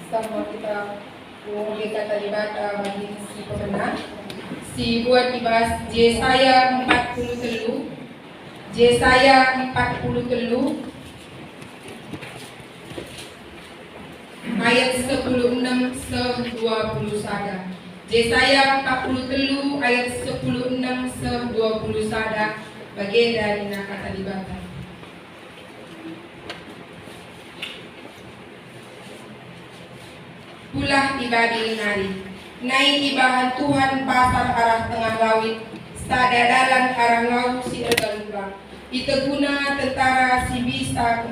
sama kita kita terlibat bagi si pemenang. Si buat dibahas Yesaya 43 ayat 16 se-20 sada. Yesaya 43 ayat 16 se-20 sada bagian dari kata libatan. Pulah tiba di hari, naik ibahan Tuhan pasar arah tengah laut, sadadalan arah laut si ergalurang. Iteguna tentara si bisa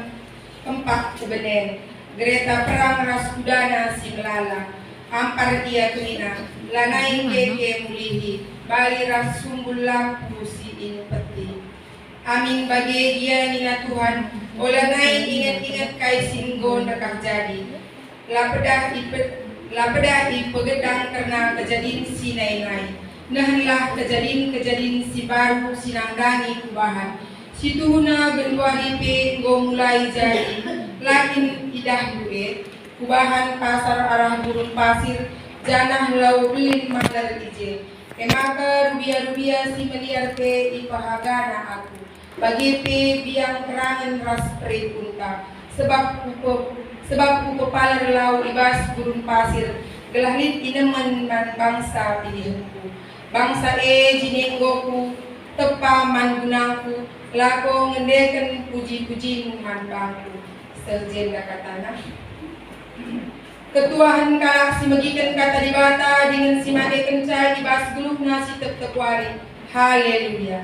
kempak kebenen, gereta perang ras kudana si melala, ampar dia kelina, lanai keke mulihi, bali ras sumbul lampu si peti. Amin bagi dia nina Tuhan, olanai ingat-ingat kai singgo nakah jadi. Lapedah ipegedang karena kejadian si nai-nai. Nahanlah kejadian si baru sinanggani kubahan. Si tuhuna berdua ipe go mulai jadi. Lakin idah duit kubahan pasar arah gurun pasir. Janah lau belin mandar ije. Emaka rubia-rubia si meliar pe ipahagana aku. Bagi pe biang kerangan ras perit unta. Sebab kupalar lau ibas gurun pasir, gelahlit ineman man bangsa pilihku. Bangsa jinenggoku, tepa man gunangku, lako ngendeken puji-pujimu man bangku. Sejenda katana. Ketuahan kalak si megikan kata dibata dengan si made kencai ibas guluh nasi tep-tepwari. Haleluya.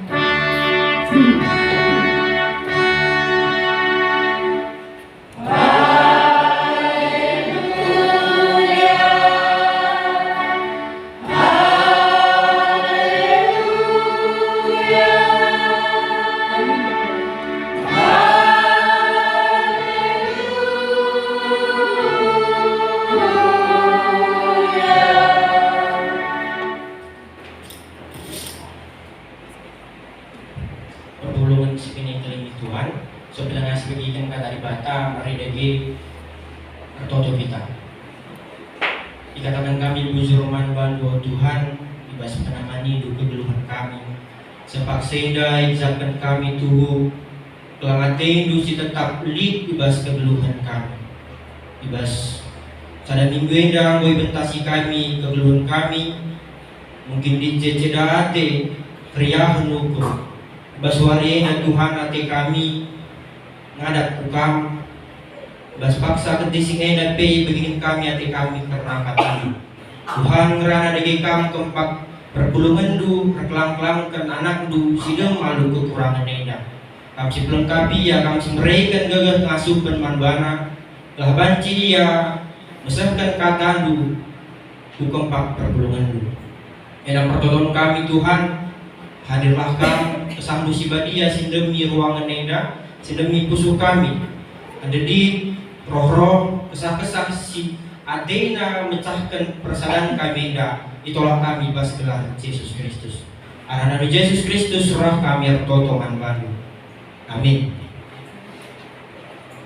Pertolongan si pinengkeling Tuhan, sebelah ngasih bagikan kata dibata, mari dagi atau kita. Dikatakan kami bujur man bandu Tuhan, ibas penamani du kegeluhan kami. Sepak senda izakan kami tuhu, kelangatin du si tetap lid ibas kegeluhan kami. Ibas sada minggu endang boy bentasi kami kegeluhan kami, mungkin di ceceda ate kriya hunuku. Baswari na Tuhan ate kami ngadat ukam bas paksa ketising na pay beginin kami ate kami karena kami Tuhan ngerana dagi kam kempak perpulungan du reklang-klang kan anak du sidang malu kekurangan eda kam si pelengkapi ya kam si mereka gagah ngasupan manbana lah banci dia mesahkan kata du kempak perpulungan du eda pertolongan kami Tuhan hadirlah kami kesambung si badia sindemi ruangan enda sindemi pusuh kami ada di roh-roh kesah-kesah si adena mecahkan persalahan kami enda itulah kami bas gelar Yesus Kristus arana Yesus Kristus surah kami artotoman baru amin.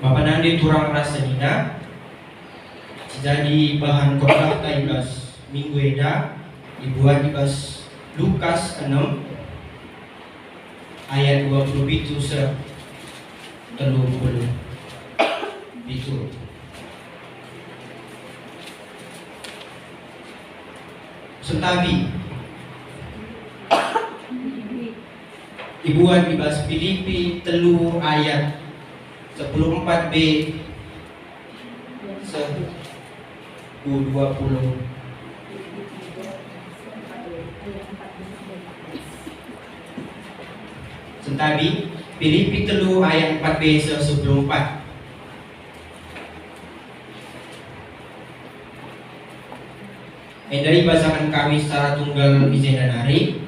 Bapak nandi turang rasa nina jadi bahan khotbah taibas minggu eda dibuat di bas Lukas 6 ayat 27 se-30 itu. Sentabi dibuat di bahasa Filipi telu ayat 14b se-20. Sentabi Filipi telu ayat 4b se-14. Dari bahasakan kami secara tunggal izin dan hari.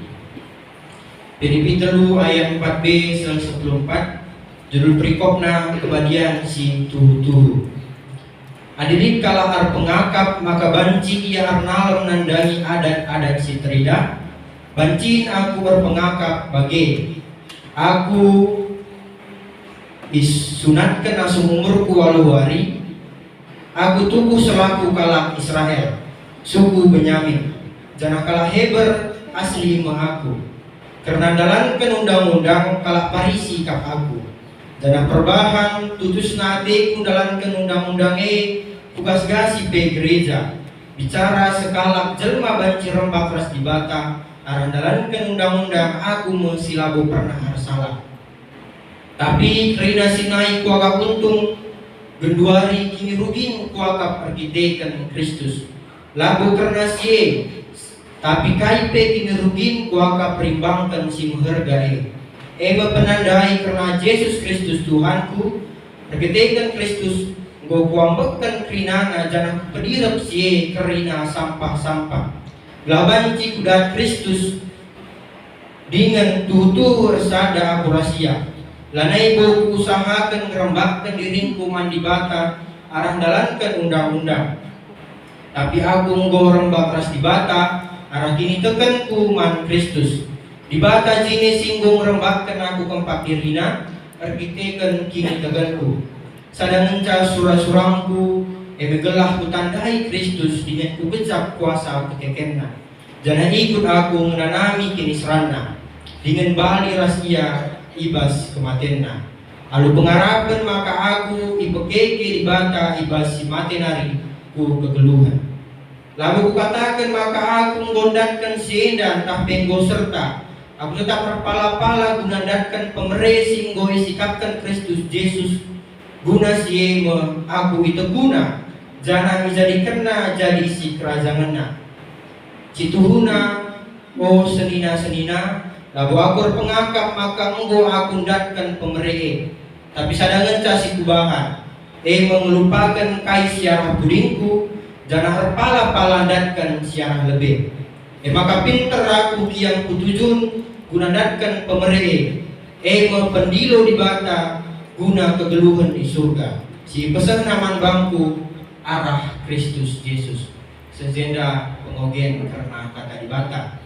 Filipi telu ayat 4b se-14. Judul perikopna kebadian si tuhu-tuhu. Hadirin kala ar pengakap maka banci ia arnal menandai adat-adat si terida. Bancin aku berpengakap bagi aku disunatkan asum umurku walau hari Aku tubuh selaku kalak Israel, suku Benyamin, jana kalak Heber asli mengaku. Karena dalankan undang-undang kalak Parisi kap aku. Jana perbahan tutusna ateku dalankan undang-undang tugas gasi pe gereja. Bicara sekalak jelma banci rembak ras dibata, arah dalankan undang-undang aku mensilabo pernah salah. Tapi kerina sinai kuagap untung, genduari kini rugin kuagap argiteken Kristus. Labo karena sie, tapi kaipe kini rugin kuagap perimbangkan si menghargai. Ema penandai karena Yesus Kristus Tuhanku, argiteken Kristus, go kuambekkan kerinana jangan pedirap sie kerina sampah-sampah. Labanci kuda Kristus dengan tutu resada akurasia. Lanai bo usahakan ngerembakkan diringku mandi bata arah dalankan undang-undang. Tapi aku nggo rembak ras di bata arah kini tekanku man Kristus. Di bata jini singgung rembakkan aku kempak dirina argiteken kini tekanku. Sadang enca surah-surangku megelah kutandai Kristus dengan kubecap kuasa kekekenna. Jangan ikut aku menanami kini serana dengan bali rahasia ibas kematianna. Lalu pengarapan maka aku ipekeke di bata ibas si matenari ku kegeluhan. Lalu kukatakan maka aku menggondatkan siendan tah penggo serta. Aku tetap berpala-pala gunandatkan pemeresi nggo sikapkan Kristus Yesus. Guna siema aku itu guna jangan jadi kena jadi si kerajanganna. Cituhuna oh senina-senina lalu aku pengakap maka enggo aku ndatkan pemeree. Tapi sadangan casi kubahan mengelupakan kai siarah budingku jangan herpala-pala ndatkan siarah lebih. Maka pinter aku kiang kutujun guna ndatkan pemeree. Pendilo di bata guna kegeluhan di surga. Si pesan naman bangku arah Kristus Yesus. Sejenda pengogen karena kata di bata.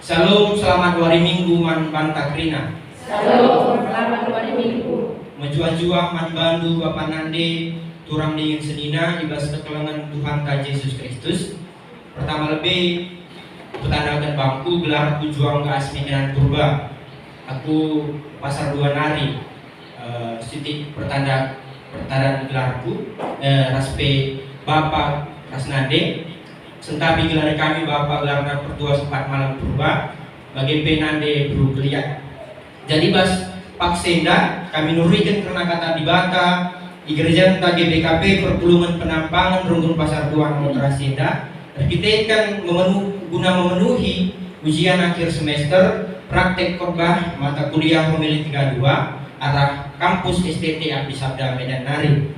Salam, selamat hari Minggu man banta krina. Salam, selamat hari Minggu. Menjuah-juah man bandu Bapak Nande turang dingin senina ibas kekelengan Tuhan ta Yesus Kristus. Pertama lebih petandakan bangku gelar tujuan ke asminan purba. Aku pasar 2 nari sitik pertanda gelarku raspe Bapak Rasnade sentapi gelar kami Bapak gelarna pertua sempat malam purba bagi penande bro geliat. Jadi bas paksenda kami nurikan karena kata di bata di gereja ta GBKP perpulungan penampangan runggun pasar 2 Motrasenda kita kan guna memenuhi ujian akhir semester praktek khotbah mata kuliah homili 32 arah kampus STT Abdi Sabda Medan Nari.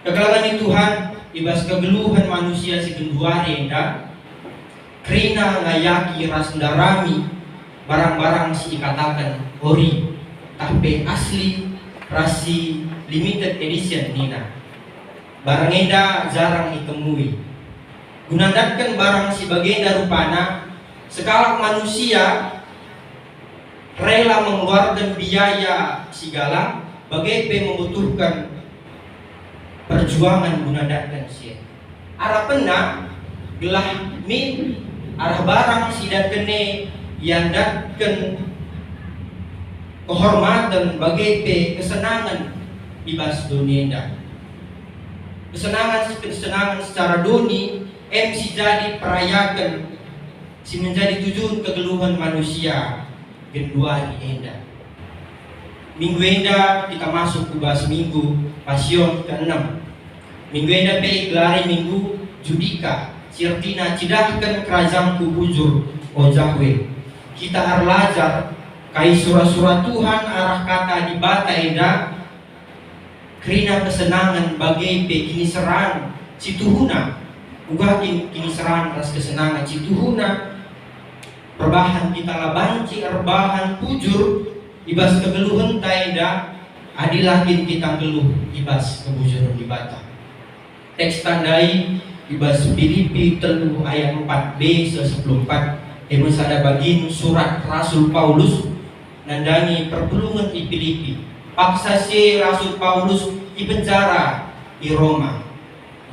Kekelalan Tuhan ibas kegeluhan manusia si genduari enda krina ngayaki ras ndarami barang-barang si ikatakan ori tapi asli rasi limited edition nina. Barang enda jarang ditemui. Gunandatkan barang si bagenda rupana sekalak manusia rela mengeluarkan biaya segala bagai membutuhkan perjuangan gunandatkan si arah pena gelah min arah barang sidat kene yang datkan kehormatan bagai kesenangan bebas dunia kesenangan secara duni si jadi perayakan si menjadi tujuan kegeluhan manusia kedua di enda. Minggu enda kita masuk ke bahas minggu pasion ke-6. Minggu enda pe gelari minggu judika sirtina cidahkan kerajaan kubujur ojahwe. Kita arlajar kai surah-surah Tuhan arah kata di bata enda krina kesenangan bagai pe kini serang situhuna ugakin kini serang ras kesenangan situhuna perbahan kita labanci erbahan pujur ibas kegeluhan taida adilakin kita geluh ibas kebujuran di bata. Teks tandai ibas Filipi 3 ayat 4b se-14 sada bagin surat Rasul Paulus nandangi perpulungan di Filipi paksa si Rasul Paulus di penjara di Roma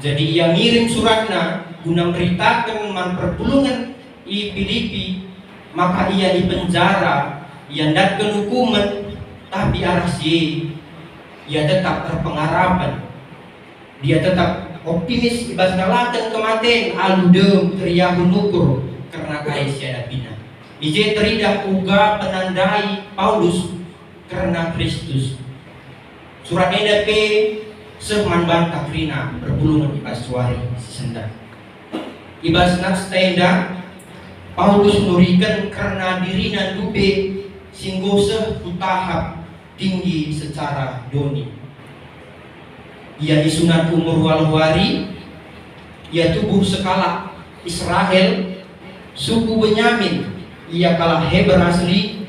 Jadi ia ngirim suratna guna beritakan man perpulungan i Filipi, maka ia dipenjara, ia ndatkan hukuman, tapi arah ia tetap berpengharapan, dia tetap optimis ibas nalakan kematian aludem teriahun ukur karena kaisya bina. Ije teridah uga penandai Paulus karena Kristus. Surat eda pe sehman bantah krina berbulungan ibas suari sesenda. Ibas nak stenda Paulus nurikan karena dirina dube singgose tahap tinggi secara doni. Ia disunat umur walwari, ia tubuh skala Israel, suku Benyamin, ia kalah Heber asli,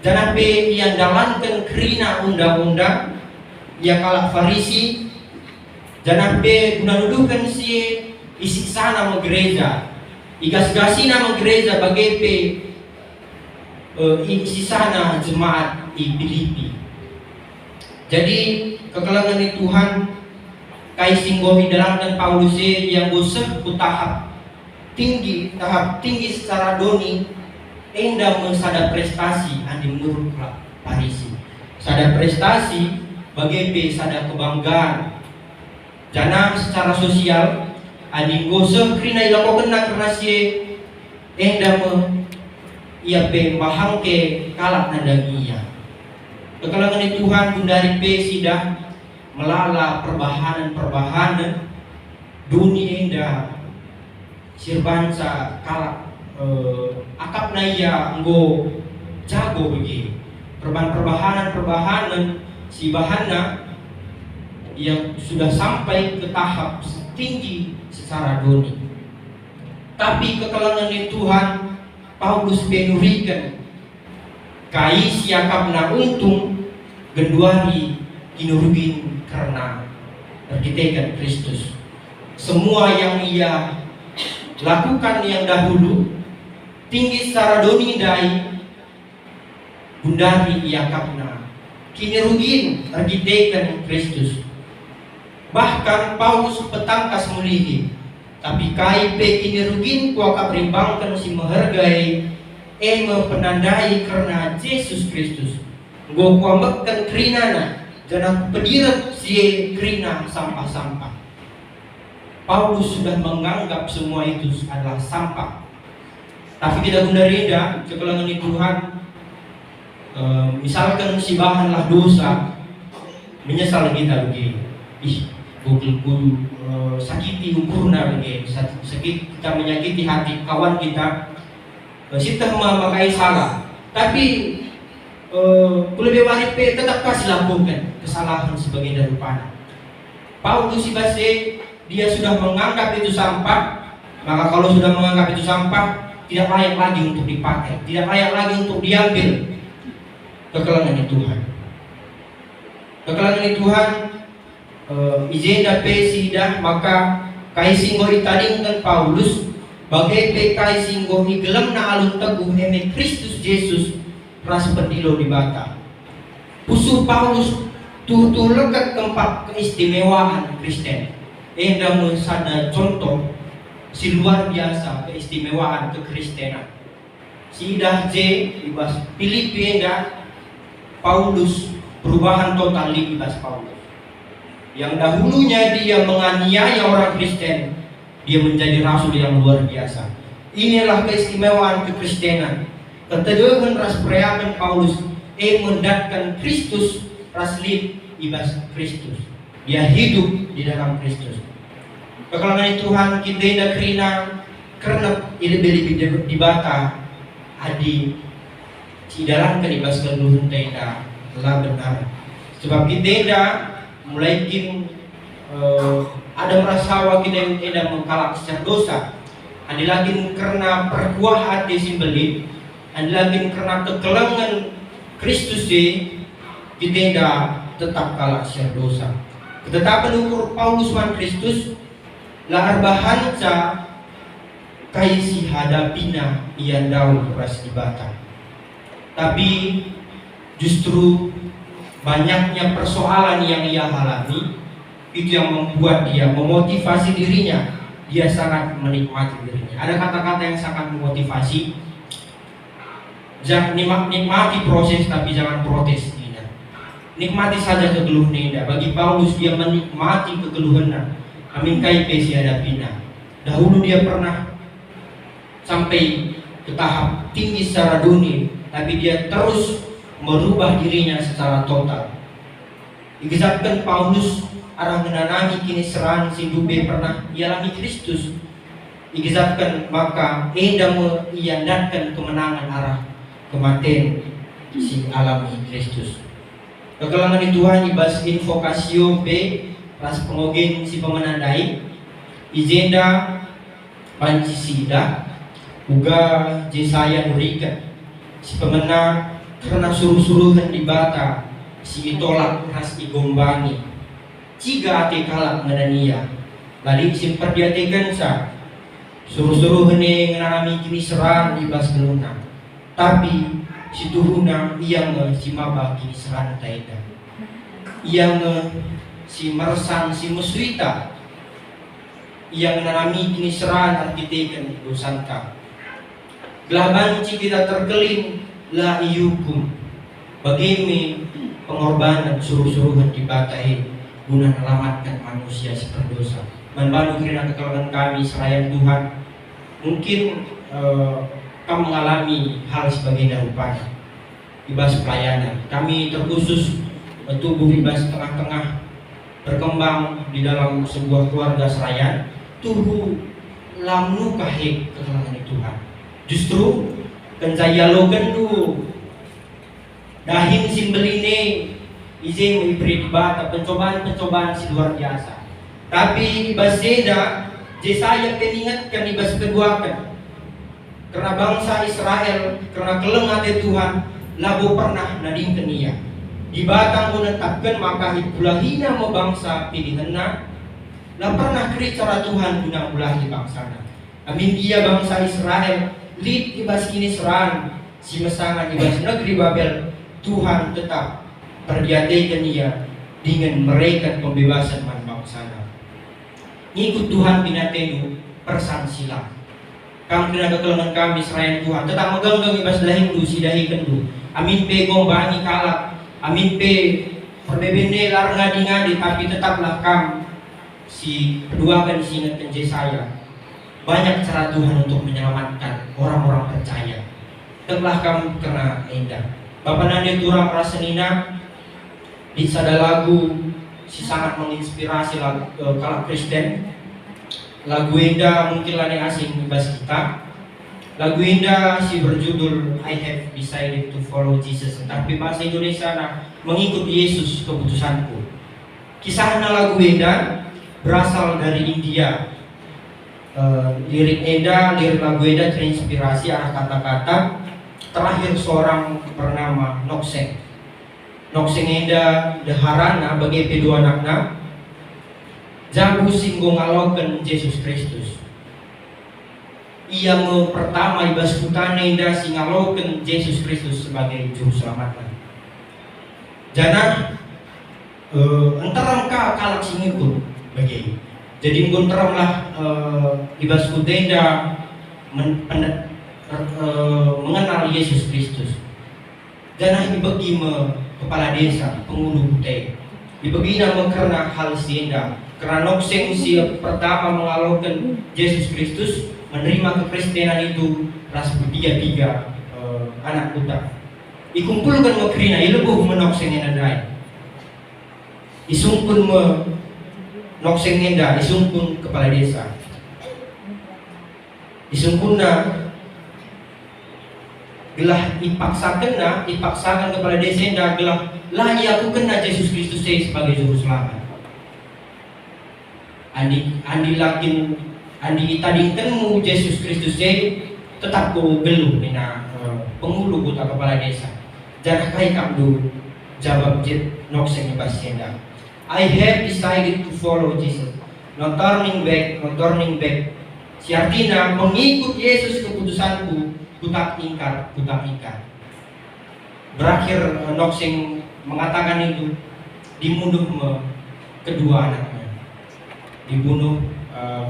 dan ape ia dalankan kerina undang-undang, ia kalah Farisi, dan ape guna nuduhkan si isiksa nama gereja, igas-gasi nama gereja bagi pe isisana jemaat di Filipi. Jadi kekelangan Tuhan kai singgohi dalam dan Paulus yang goseh ku tahap tinggi secara doni, enda mesada prestasi andi menurut Farisi. Sada prestasi bagi pe sada kebanggaan. Jana secara sosial andi goseh krina ilakokeun karena si enda ia pe bahang ke kalak nandangiya. Kekelangan Tuhan Gundari pe sidah melala perbahanan dunia indah sirbansa kalak akap naya nggo jago begi perbahanan si bahana yang sudah sampai ke tahap tinggi secara doni. Tapi kekelangan Tuhan Paulus penurikan kai siakap na untung genduari kinurugin karena berdikaikan Kristus. Semua yang ia lakukan yang dahulu tinggi secara doni dai gundari ia kapna kinurugin berdikaikan Kristus. Bahkan Paulus petangkas mulihi, tapi kai pe kinurugin kuaka berimbangkan si menghargai penandai karena Yesus Kristus. Nggo kuambekkan krinana jangan pedirat si krina sampah-sampah. Paulus sudah menganggap semua itu adalah sampah. Tapi tidak guna reda kekelangan Tuhan. Misalkan si bahanlah dosa, menyesal kita begini. Bukul sakiti ukurna begini. Sakit kita menyakiti hati kawan kita. Kita memakai salah, tapi lebih baik tetap kasih lakukan kesalahan sebagai daripada. Paulus ibase dia sudah menganggap itu sampah, maka kalau sudah menganggap itu sampah tidak layak lagi untuk dipakai, tidak layak lagi untuk diambil. Kekelangan Tuhan. Kekelangan Tuhan izenda pesidah maka kaising italingkan Paulus bagai PKI singgohi gelem na alun teguh eme Kristus Yesus ras pendilo di bata. Pusuh Paulus tuh lekat keempat keistimewaan Kristen. Enda mesada contoh si luar biasa keistimewaan kekristenan. Si dah J ibas Filipi enda Paulus perubahan total ibas Paulus. Yang dahulunya dia menganiaya orang Kristen, dia menjadi rasul yang luar biasa. Inilah keistimewaan kekristenan. Keteguhan ras preakan Paulus mendatkan Kristus rasli ibas Kristus. Dia hidup di dalam Kristus. Kekelangan Tuhan kita tidak kerina karena lebih di bata adi si dalam ibas keluhun tidak telah benar. Sebab kita tidak mulai ada merasa kita tidak mengkalak secara dosa. Ada lagi karena perkuah hati simbeli, ada lagi karena kekelangan Kristus kita tidak tetap kalah secara dosa. Ketetapan ukur Paulus man Kristus lahar bahanca kaisi hadapina ia daun ras ibata. Tapi justru banyaknya persoalan yang ia alami Itu yang membuat dia memotivasi dirinya. Dia sangat menikmati dirinya. Ada kata-kata yang sangat memotivasi. Jangan nikmati proses tapi jangan protes. Nikmati saja kegeluhan indah. Bagi Paulus dia menikmati kegeluhannya. Amin kai pesi hadapina. Dahulu dia pernah sampai ke tahap tinggi secara dunia, tapi dia terus merubah dirinya secara total. Dikisahkan Paulus arah menanami kini serang sindube pernah dialami Kristus. Dikisahkan maka Eda mengiandatkan kemenangan arah kematian si alami Kristus. Kegelangan Tuhan ibas invokasio B ras pengogen si pemenandai izenda pancisida uga Jesaya nurikan si pemenang karena suruh-suruhan di bata si itolak ras igombangi ciga ate kalak ngadania balik si perdiatekan sa suruh-suruhan yang ngalami kini serang ibas geluna tapi si tuhuna yang si mabah kini serang taida yang si meresang si muswita yang nalami kini serang artitekan dosanta gelaban kita terkelin la iyukum bagimi pengorbanan suruh-suruhan dibatahi guna melamatkan manusia si berdosa membantu kirana kekalahan kami selayan Tuhan mungkin kami mengalami hal sebagai rupanya ibas pelayanan kami terkhusus tubuh ibas tengah-tengah berkembang di dalam sebuah keluarga selayan tubuh lamnu kahik kekalahan Tuhan justru kencayalogan tu dahin simbeline izin memberi dibata pencobaan si luar biasa tapi ibas seda Jesaya peningatkan ibas keduakan karena bangsa Israel karena kelengate Tuhan lagu pernah nadingkan ia di batang menetapkan maka ibulahina mo bangsa pilihanna lah pernah kri cara Tuhan guna bulahi bangsana amin dia bangsa Israel lid ibas kini seran si mesangan ibas negeri Babel Tuhan tetap perdiatekan ia dengan mereka pembebasan man bangsana ngikut Tuhan binatenu persan silang kami kena kekelengan kami serayan Tuhan tetap meganggang ibas dahin du si dahi kendu amin pe gombangi kalak amin pe perbebene lar ngadi-ngadi tapi tetaplah kam si kedua kan disingatkan Jesaya banyak cara Tuhan untuk menyelamatkan orang-orang percaya tetaplah kamu kena indah Bapak Nande Turang Rasenina di sada lagu si sangat menginspirasi lagu kalau Kristen lagu indah mungkin lani asing bahasa kita lagu indah si berjudul I have decided to follow Jesus tapi bahasa Indonesia nah, mengikut Yesus keputusanku kisah lagu indah berasal dari India lirik lagu indah terinspirasi arah kata-kata terakhir seorang bernama Nokseng Enda deharana bagi kedua anaknya jago singgung ngalokan Yesus Kristus ia pertama ibas kutane Enda singalokan Yesus Kristus sebagai juru selamatnya jana entarang ka kalak singikut bagi jadi ngonteram lah ibas kutenda mengenal Yesus Kristus jana dibagi kepala desa pengulu hutai dibagi nama karena hal sienda karena Nokseng si pertama mengalahkan Yesus Kristus menerima kekristenan itu ras dia 3 anak putra dikumpulkan makrina ilebuh menokseng endai isungkun nokseng enda isungkun kepala desa isungkunna gelah dipaksakan kepada desa enda gelah lah ia aku kena Yesus Kristus sebagai juru selamat andi itadingkanmu Yesus Kristus tetap ku geluh nina pengulu buta kepala desa jangan kai kabdu jawab nokseng basenda I have decided to follow Jesus not turning back si artinya mengikut Yesus keputusanku kutak ingkar berakhir Nokseng mengatakan itu dimunduh kedua anaknya dibunuh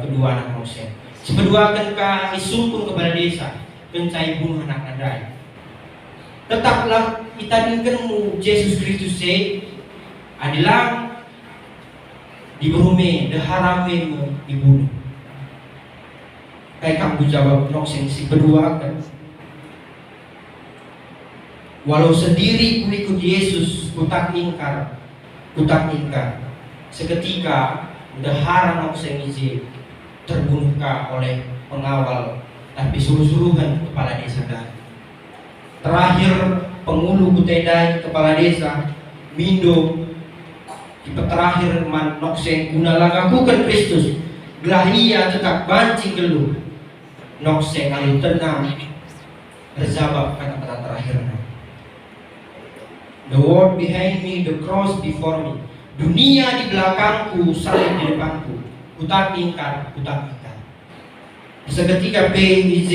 kedua anak Nokseng. Sebedua akan isumpun kepada desa kencai bunuh anak nadai. Tetaplah kita dingkenmu Yesus Kristus adalah diberume deharamemu dibunuh. Kayak kamu jawab Nokseng si kedua kan. Walau sendiri ku ikut Yesus kutak ingkar. Seketika dehara Nokseng ije terbunuhkah oleh pengawal tapi suruh-suruhan kepala desa dah. Terakhir pengulu kutedai kepala desa Mindo di terakhir man Nokseng guna lagakukan Kristus gelah ia tetap banci geluh. Nokseng alu tenang berzabab kata-kata terakhirnya. The world behind me, the cross before me. Dunia di belakangku, salib di depanku. Kutak ingkar. Seketika PIZ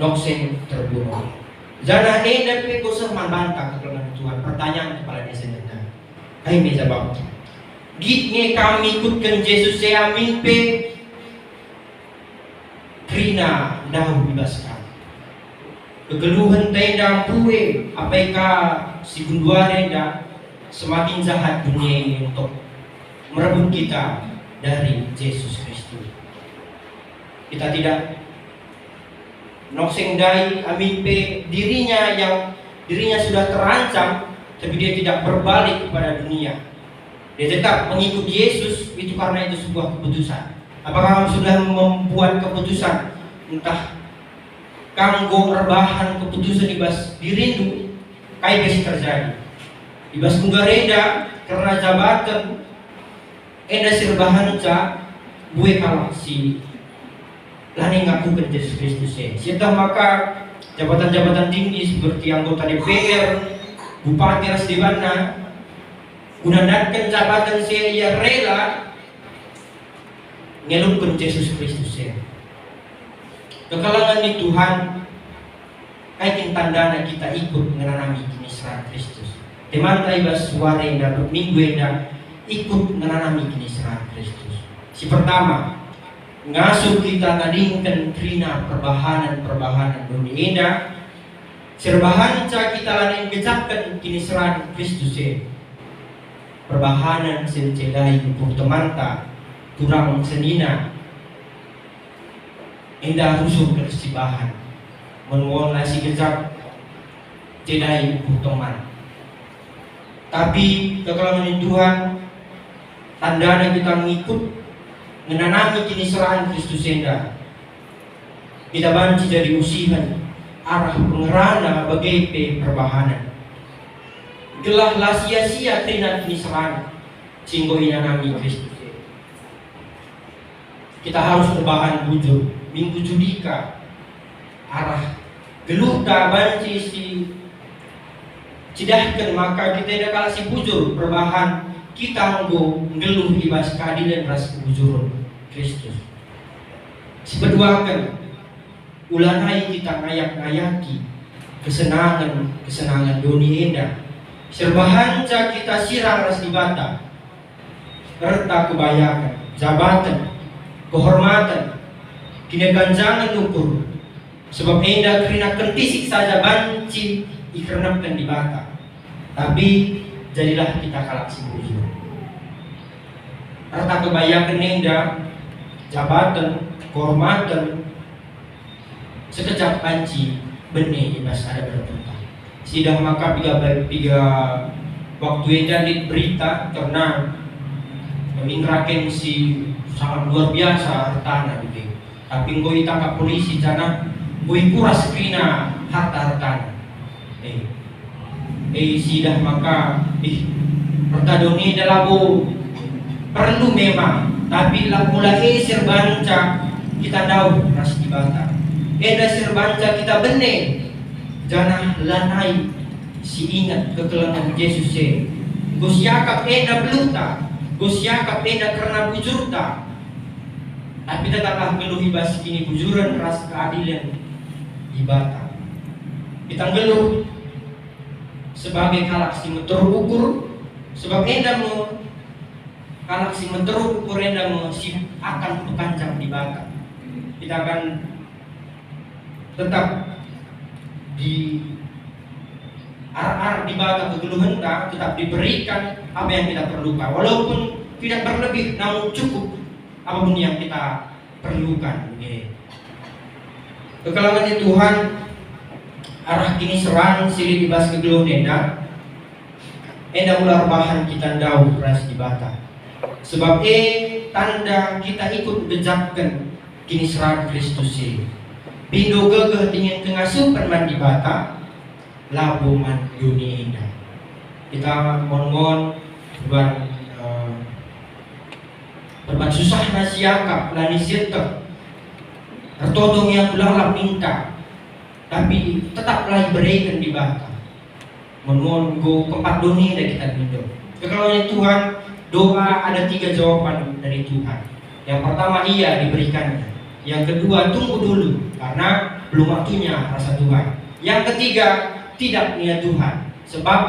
Nokseng terbunuh. Jana enda pe ko membantah kekelengan Tuhan. Pertanyaan kepala desa kita. Hai meja bab. Gitnya kami ikutkan Yesus saya amin pe krina dah bebaskan. Kegeluhan tenda pue apakah si gunduare dah semakin jahat dunia ini untuk merebut kita dari Yesus Kristus. Kita tidak Nokseng dai amin pe dirinya sudah terancam, tapi dia tidak berbalik kepada dunia. Dia tetap mengikuti Yesus itu karena itu sebuah keputusan. Apakah kamu sudah membuat keputusan entah kanggo rebahan keputusan ibas dirindu kai besi terjadi ibas tunggareda karena jabatan enda sirbahan ca bue kalah si lani ngaku ke Yesus Kristus sita maka jabatan-jabatan tinggi seperti anggota DPR bupati ras di mana gunakan jabatan saya rela ngelukkan Yesus Kristus kekalangan di Tuhan kaitin tandana kita ikut menanami kinisran Kristus. Teman ibas suare dan minggu eda ikut menanami kinisran Kristus. Si pertama ngasuh kita ngadingkan trina perbahanan dunia eda serbahan ca kita lain gejapkan kinisran Kristus perbahanan sencelai untuk temanta kurang senina indah rusuh kersibahan menuang nasi kejap cedai putongan. Tapi kekalangan Tuhan tandanya kita ngikut menanami kinisrahan Kristus enda kita banci dari usihan arah pengerana bagai perbahanan gelah lah sia-sia trina kinisrahan singgo inanami Kristus. Kita harus berbahan bujur minggu judika arah geluta banci si cidahkan maka kita tidak kalah si bujur berbahan kita ngeluh ibas keadilan ras kebujuran Kristus. Sebeduakan ulanai kita ngayak-ngayaki kesenangan dunia indah serbahan ca kita sirang ras dibata serta kebayakan jabatan kehormatan kineganjangan ukur sebab enda kerina kentisik saja banci ikernapkan di bata tapi jadilah kita kalak sibujur harta kebayakan enda jabatan kehormatan sekejap banci benih ibas ada bertentang sidang maka tiga waktu enda di berita karena mengindraken si sangat luar biasa hartana gitu. Tapi ngoi tangkap polisi jana ngoi kuras krina harta-hartana. Sidah maka pertadoni dalabo perlu memang tapi lakula serbanca kita tahu ras dibata. Eda serbanca kita benih jana lanai si ingat kekelangan Yesus Gus Yakab eda beluta Gus Yakab eda karena bujurta tapi tetaplah geluh ibas kini bujuran ras keadilan ibata kita geluh sebagai kalak si terukur sebab enda kalau si menteruk kurenda si akan berkancang di bata. Kita akan tetap di ar-ar di bata kegeluhan kita, tetap diberikan apa yang kita perlukan, walaupun tidak berlebih, namun cukup apapun yang kita perlukan. Kekalangan Tuhan arah kini serang silih dibas kegeluhan enda ular bahan kita daun ras di bata. Sebab tanda kita ikut bejakkan kini serang Kristus Bindo gegeh dengan kengasupan man di bata labo man dunia indah. Kita mohon berban susah nasiakap lani sirta tertodong yang ulang minta, tapi tetaplah berikan di bata. Mohon go keempat dunia dan kita bindo. Kekalangan Tuhan, doa ada 3 jawaban dari Tuhan. Yang pertama iya diberikannya. Yang kedua tunggu dulu karena belum waktunya rasa Tuhan. Yang ketiga tidak niat Tuhan sebab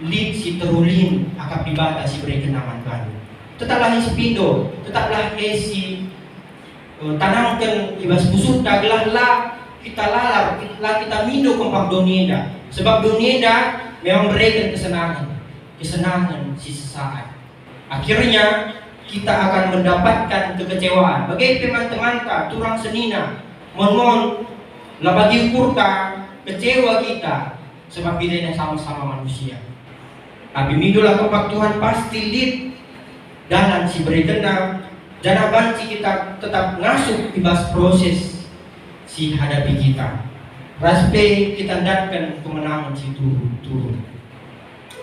lin si terulin akap dibatasi beri kenaman baru. Tetaplah sepindo, tetaplah si tanamkan ibas busuk daglah lah kita lalar kita mindo kompak dunia. Sebab dunia memang berikan kesenangan si sesaat. Akhirnya kita akan mendapatkan kekecewaan. Bagi teman-teman turang senina, mohon lah bagi kurta kecewa kita sebab kita ini sama-sama manusia. Tapi midolah kepak Tuhan pasti lid dalam si berikan jana banci kita tetap ngasuh ibas proses si hadapi kita. Raspe kita datkan kemenangan si turun.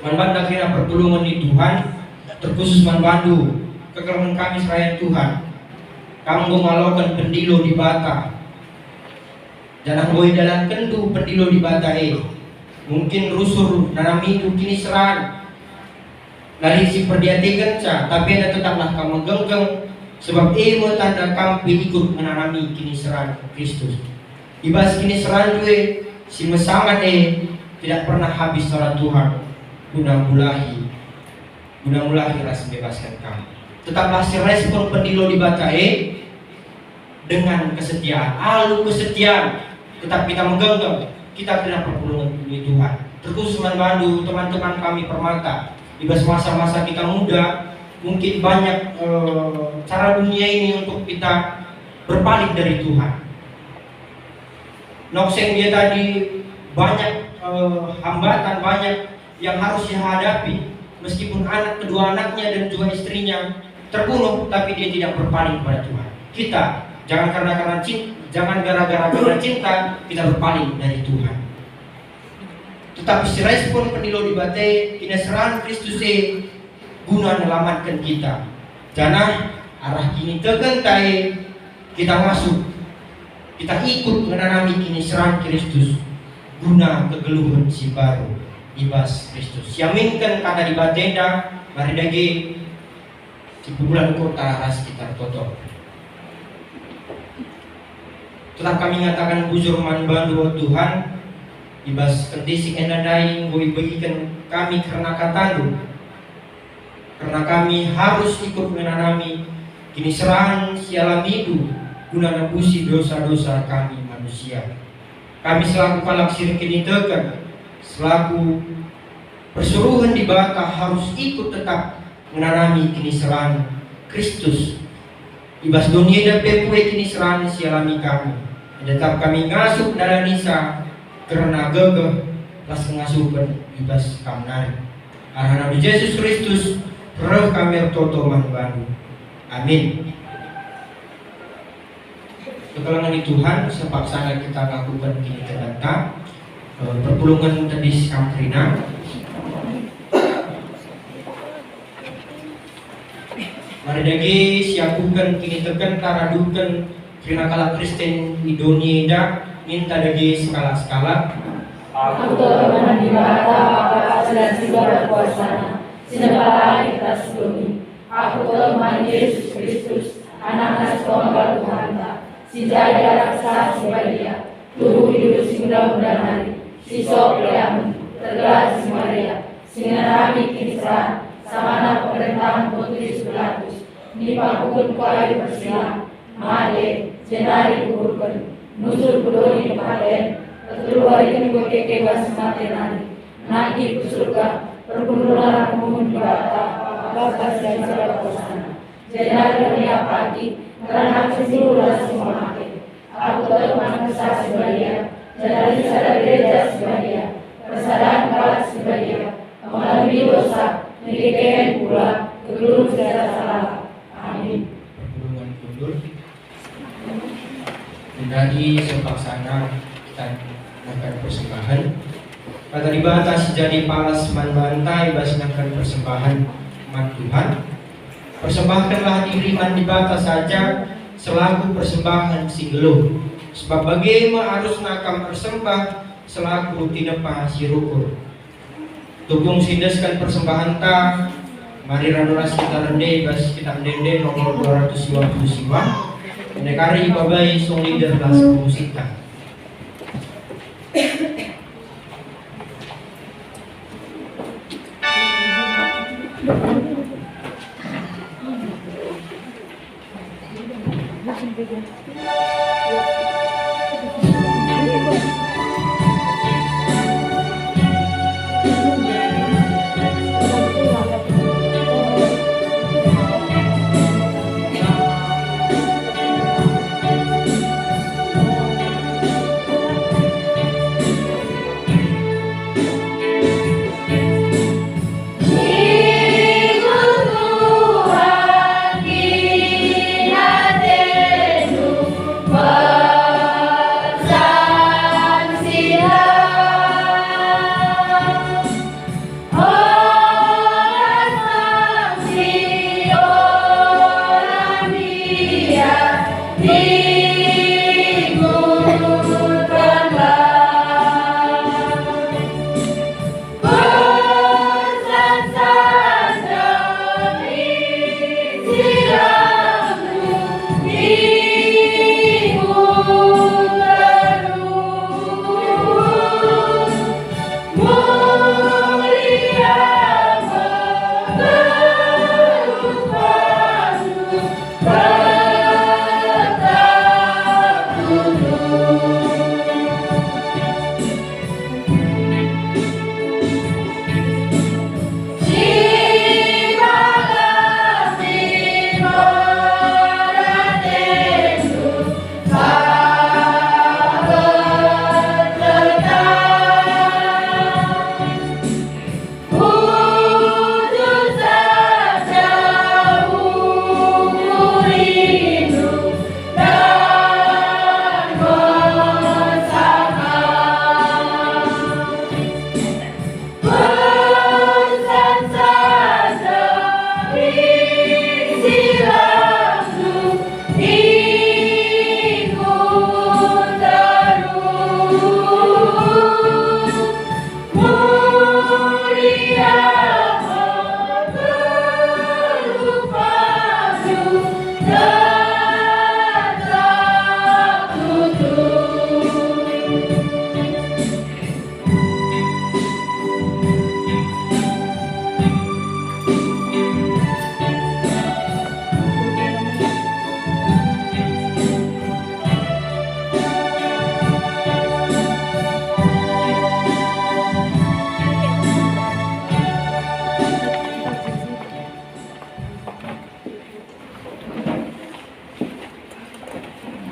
Manbanda kira pertolongan di Tuhan terkhusus manbandu kekeraman kami seraya Tuhan. Kamu melakukan pendilo di bata. Jangan boleh dalam kendu pendilo di bata mungkin rusur nanamidu kini seran. Lari si perdiatikan tapi ada tetaplah kamu genggeng sebab mo tanda kampi ikut menanami kini seran Kristus. Ibas kini seran gue si mesangan tidak pernah habis salat Tuhan. Guna mulahi rasa bebaskan kamu. Tetaplah si respon pendilo di bata dengan kesetiaan, kesetiaan. Tetap kita menggenggam, kita tidak perlu di Tuhan. Terkhusus manbandu teman-teman kami permata. Di masa-masa kita muda, mungkin banyak cara dunia ini untuk kita berpaling dari Tuhan. Nokseng dia tadi banyak hambatan, banyak yang harus dihadapi. Meskipun kedua anaknya dan juga istrinya terbunuh, tapi dia tidak berpaling kepada Tuhan. Kita jangan gara-gara cinta kita berpaling dari Tuhan. Tetapi si respon pendilo di bate inaseran Kristus guna menyelamatkan kita. Jangan arah kini tegentai kita masuk, kita ikut menanami kini seran Kristus guna kegeluhan si baru ibas Kristus. Yaminkan kata di batenda mari dagi sebulan kota ras kita toto. Telah kami nyatakan bujur manbandu Tuhan ibas kendisi enadai ngoi bagikan kami karena katandu, karena kami harus ikut menanami kini seran sialamidu guna nebusi dosa-dosa kami manusia. Kami selaku kalak sir kini tekan, selaku persuruhan di bata harus ikut tetap menanami kini seran Kristus ibas dunia dan pepue kini seran sialami kami. Tetap kami ngasuh dalam nisa karena gagah pas ngasuhkan ibas kamnari. Arah Nabi Yesus Kristus roh kami toto manbandu. Amin. Kekalangan Tuhan sepaksana kita lakukan kini ternyata perpulungan tadi Kamprina. Mari dagi siapukan kini tekan taradukan Krina kala Kristen di dunia minta dagi skala-skala. Aku telah di bata dan segala kuasa sinepala kita sebelum. Aku telah Yesus Kristus anak tunggal Tuhan si jaya raksa si badia tubuh hidup si mudah-mudahan hari si sok yang tergelar si Maria si ngerami kisah samana pemerintahan Pontius Pilatus, dipakukun kuali persilang, made, jenari kuburkan, nusur kudoni kepaden, keluar ikan keke gas matenani, nagi ke surga, pergunungan kumun dibata, bakas dan segala kosana. Jenari dunia pagi, karena kesimpulan semua mati. Aku teman kesah sebalia, jenari sadar gereja sebalia, persadaran kalah sebalia, mengalami dosa, mendidikan pula, kegelung segala salah. Amin. Pergulungan kundur menjadi sepaksana dan akan persembahan pada dibatas jadi palas manbantai basnakan persembahan man Tuhan. Persembahkanlah diri man dibatas saja selaku persembahan si geluh, sebab bagaimana harus nakam persembah selaku tinepa si rukur. Tugong sindaskan persembahan ta, mari radoras kita rendai bas kita mendende nomor 220 siwa. Nekari babai song leader kelas musika.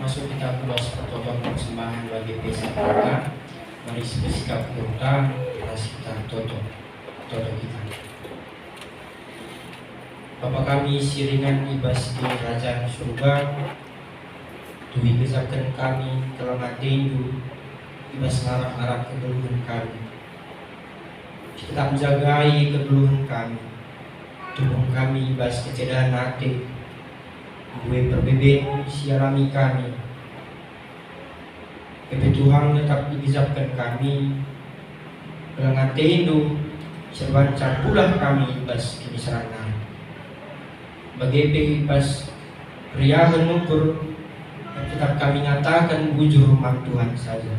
Masuk kita puas pertolongan persembahan bagi desa kita. Mari bersikap berutang, kita toto kita. Bapa kami siringan ibas di kerajaan surga, Tuhi gesahkan kami kelamat tindu, ibas ngarap-ngarap kegeluhan kami. Kita menjagai kegeluhan kami, tubuh kami ibas kecederaan hati, gue perbeben siarami kami. Kebutuhan tetap digisapkan kami, kelangan tindu, serban campulah kami ibas kini serangan. Bagi ibas pria mengukur, tetap kami nyatakan bujur rumah Tuhan saja.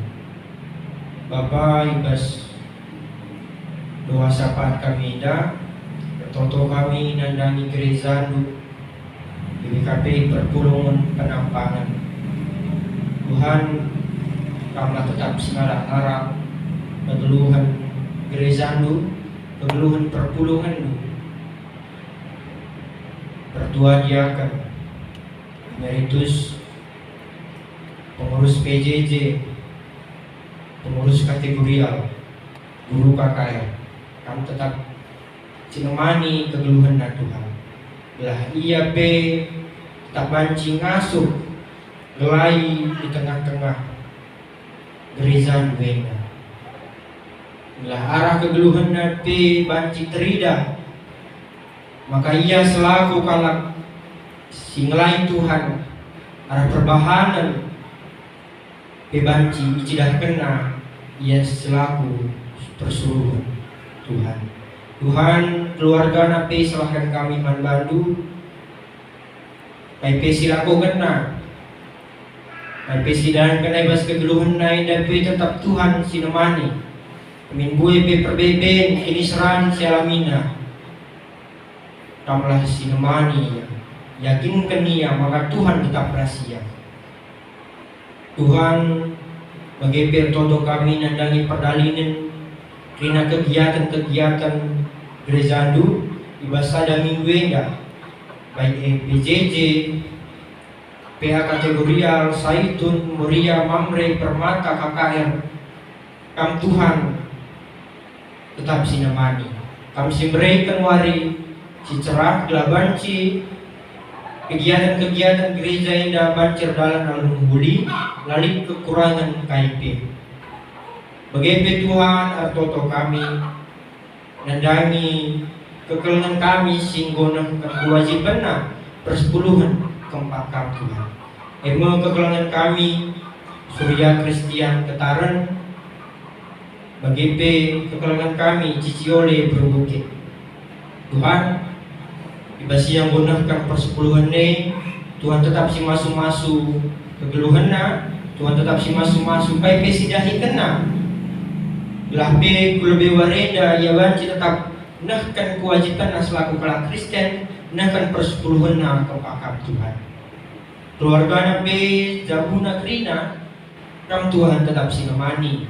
Bapa ibas doa sapaan kami dah, Toto kami nandangi gereja BPKP Perpulungan Penampangan. Tuhan, kami tetap singarang-arang kegeluhan gereja kegeluhan perpulungan Pertua Diaken, Emeritus, pengurus PJJ, pengurus kategorial, guru KKR. Kami tetap cinemani kegeluhan Tuhan. Belah ia tetap banci ngasuh gelai di tengah-tengah gereja Wena. Belah arah kegeluhan banci terida, maka ia selaku kalak singlai Tuhan arah perbahanan banci icidah kena ia selaku persuruhan Tuhan. Tuhan, keluarga nape silahkan kami manbantu. Nape silaku kena. Nape sidan kena ibas kegeluhan naik nape tetap Tuhan sinemani. Amin bue pe perbeben ini seran sialamina. Tamlah sinemani. Yakin kenia maka Tuhan tetap rahasia. Tuhan bagi pertodo kami nandangi perdalinen rina kegiatan-kegiatan gereja ibasa dan minggu enggak baik PJJ, PH kategorial, Saitun, Muria, Mamre, Permata, KKR. Kam Tuhan tetap sinemani. Kam simberikan wari si cerah gelabanci kegiatan-kegiatan gereja indah bancer dalam alun huli lalik kekurangan KIP. Bagi Tuhan artoto kami nandangi kekelengan kami singgonang kewajiban persepuluhan keempat Tuhan. Emo kekelengan kami Surya Kristian Ketaran bagi kekelengan kami Ciciole Berbukit. Tuhan ibasi yang gunahkan persepuluhan ini Tuhan tetap si masuk-masuk kegeluhan Tuhan tetap si masuk-masuk baik sidahi kena belah lebih wareda ya banci tetap nahkan kewajiban selaku kelak Kristen nahkan persepuluhan kepakam Tuhan keluarga nabe jabuna krina kam Tuhan tetap sinemani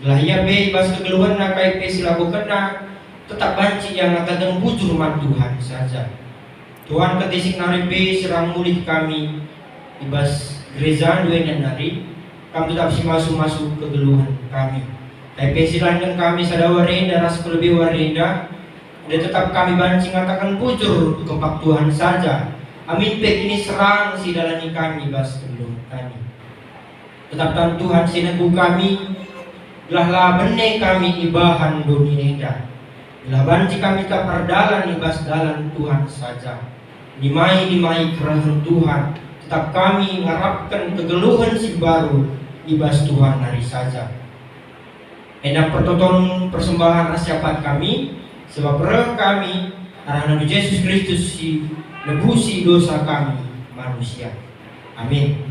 belah ya ibas kegeluhan kai silaku kena tetap banci yang akan bujur man Tuhan saja. Tuhan ketisik naripe serang murid kami ibas gereja dua nari kami tetap si masuk kegeluhan kami. Tapi silankan kami sadawarenda ras lebih warenda dan tetap kami banci ngatakan bujur kepak Tuhan saja. Amin pek ini serang si dalani kami ibas kegeluhan kami. Tetap Tuhan sinegu kami belah bene kami ibahan dominenda. Belah banci kami tak perdalan ibas dalan Tuhan saja. Dimai kerahan Tuhan tetap kami mengharapkan kegeluhan si baru ibas Tuhan hari saja. Enak pertonton persembahan asyapat kami sebab roh kami arah Nabi Yesus Kristus si nebusi dosa kami manusia. Amin.